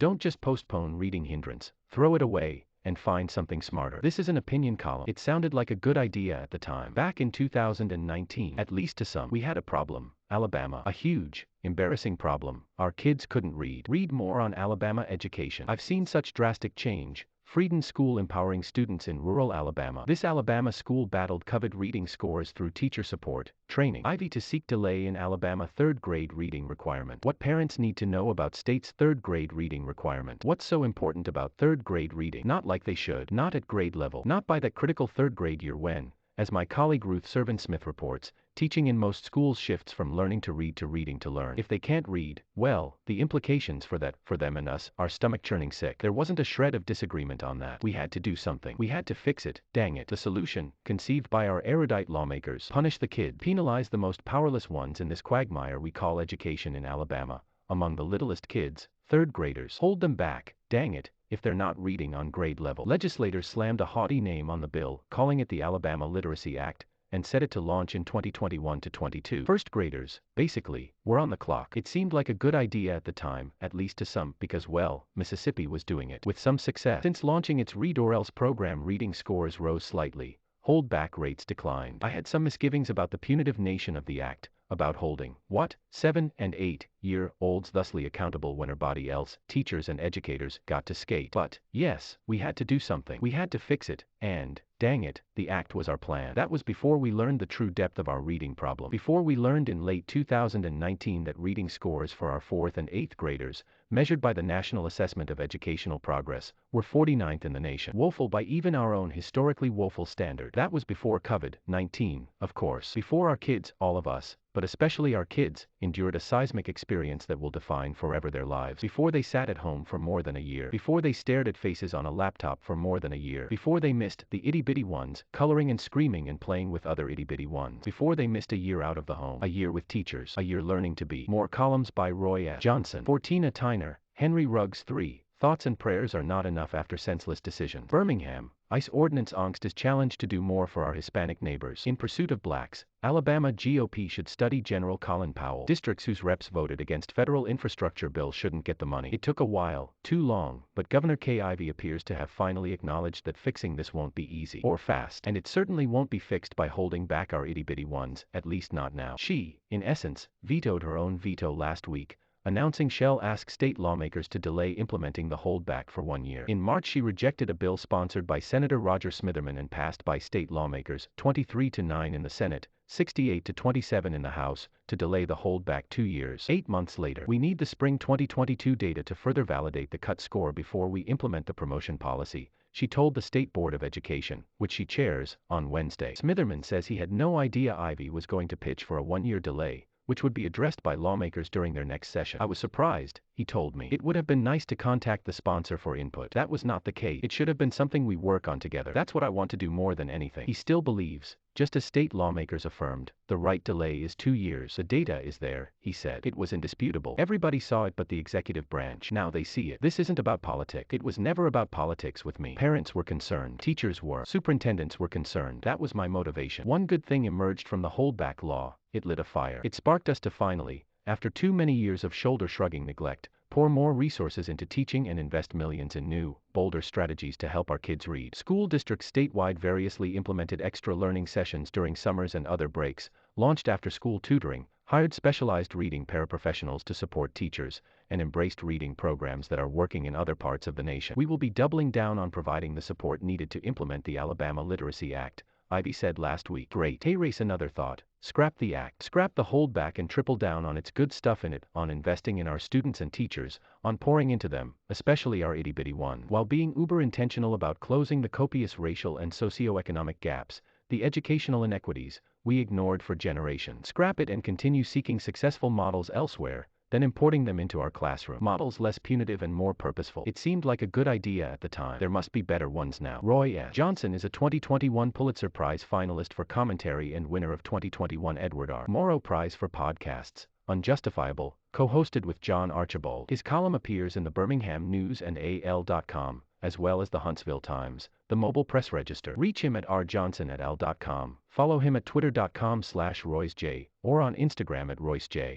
Don't just postpone reading hindrance, throw it away, and find something smarter. This is an opinion column. It sounded like a good idea at the time. Back in 2019, at least to some, we had a problem. Alabama. A huge, embarrassing problem. Our kids couldn't read. Read more on Alabama education. I've seen such drastic change. Frieden School empowering students in rural Alabama. This Alabama school battled COVID reading scores through teacher support, training. Ivy to seek delay in Alabama third grade reading requirement. What parents need to know about state's third grade reading requirement. What's so important about third grade reading? Not like they should. Not at grade level. Not by that critical third grade year when, as my colleague Ruth Servan-Smith reports, teaching in most schools shifts from learning to read to reading to learn. If they can't read, well, the implications for that, for them and us, are stomach-churning sick. There wasn't a shred of disagreement on that. We had to do something. We had to fix it, dang it. The solution, conceived by our erudite lawmakers, punish the kid, penalize the most powerless ones in this quagmire we call education in Alabama. Among the littlest kids, third graders, hold them back, dang it, if they're not reading on grade level. Legislators slammed a haughty name on the bill, calling it the Alabama Literacy Act, and set it to launch in 2021 to 22. First graders, basically, were on the clock. It seemed like a good idea at the time, at least to some, because well, Mississippi was doing it with some success. Since launching its Read or Else program, reading scores rose slightly, holdback rates declined. I had some misgivings about the punitive nature of the act, about holding, 7 and 8-year-olds thusly accountable when everybody else, teachers and educators, got to skate. But, yes, we had to do something. We had to fix it, and, dang it, the act was our plan. That was before we learned the true depth of our reading problem. Before we learned in late 2019 that reading scores for our 4th and 8th graders, measured by the National Assessment of Educational Progress, were 49th in the nation. Woeful by even our own historically woeful standard. That was before COVID-19, of course. Before our kids, all of us, but especially our kids, endured a seismic experience that will define forever their lives. Before they sat at home for more than a year. Before they stared at faces on a laptop for more than a year. Before they missed the itty-bitty ones, coloring and screaming and playing with other itty-bitty ones. Before they missed a year out of the home. A year with teachers. A year learning to be. More columns by Roy S. Johnson. For Tina Tyner, Henry Ruggs 3. Thoughts and prayers are not enough after senseless decisions. Birmingham, ICE ordinance angst is challenged to do more for our Hispanic neighbors. In pursuit of blacks, Alabama GOP should study General Colin Powell. Districts whose reps voted against federal infrastructure bill shouldn't get the money. It took a while, too long, but Governor Kay Ivey appears to have finally acknowledged that fixing this won't be easy or fast, and it certainly won't be fixed by holding back our itty-bitty ones, at least not now. She, in essence, vetoed her own veto last week, announcing she'll ask state lawmakers to delay implementing the holdback for 1 year. In March, she rejected a bill sponsored by Senator Roger Smitherman and passed by state lawmakers, 23-9 in the Senate, 68-27 in the House, to delay the holdback 2 years. 8 months later, we need the spring 2022 data to further validate the cut score before we implement the promotion policy, she told the State Board of Education, which she chairs, on Wednesday. Smitherman says he had no idea Ivey was going to pitch for a 1-year delay, which would be addressed by lawmakers during their next session. I was surprised, he told me. It would have been nice to contact the sponsor for input. That was not the case. It should have been something we work on together. That's what I want to do more than anything. He still believes, just as state lawmakers affirmed, the right delay is 2 years. The data is there, he said. It was indisputable. Everybody saw it but the executive branch. Now they see it. This isn't about politics. It was never about politics with me. Parents were concerned. Teachers were. Superintendents were concerned. That was my motivation. One good thing emerged from the holdback law. It lit a fire. It sparked us to finally, after too many years of shoulder-shrugging neglect, pour more resources into teaching and invest millions in new, bolder strategies to help our kids read. School districts statewide variously implemented extra learning sessions during summers and other breaks, launched after-school tutoring, hired specialized reading paraprofessionals to support teachers, and embraced reading programs that are working in other parts of the nation. We will be doubling down on providing the support needed to implement the Alabama Literacy Act, Ivey said last week. Great. Hey, race, another thought. Scrap the act. Scrap the holdback and triple down on its good stuff in it, on investing in our students and teachers, on pouring into them, especially our itty-bitty one, while being uber intentional about closing the copious racial and socioeconomic gaps, the educational inequities, we ignored for generations. Scrap it and continue seeking successful models elsewhere, then importing them into our classroom. Models less punitive and more purposeful. It seemed like a good idea at the time. There must be better ones now. Roy S. Johnson is a 2021 Pulitzer Prize finalist for commentary and winner of 2021 Edward R. Morrow Prize for podcasts, Unjustifiable, co-hosted with John Archibald. His column appears in the Birmingham News and AL.com, as well as the Huntsville Times, the Mobile Press Register. Reach him at rjohnson@al.com, follow him at twitter.com/RoyceJ, or on Instagram at RoyceJ.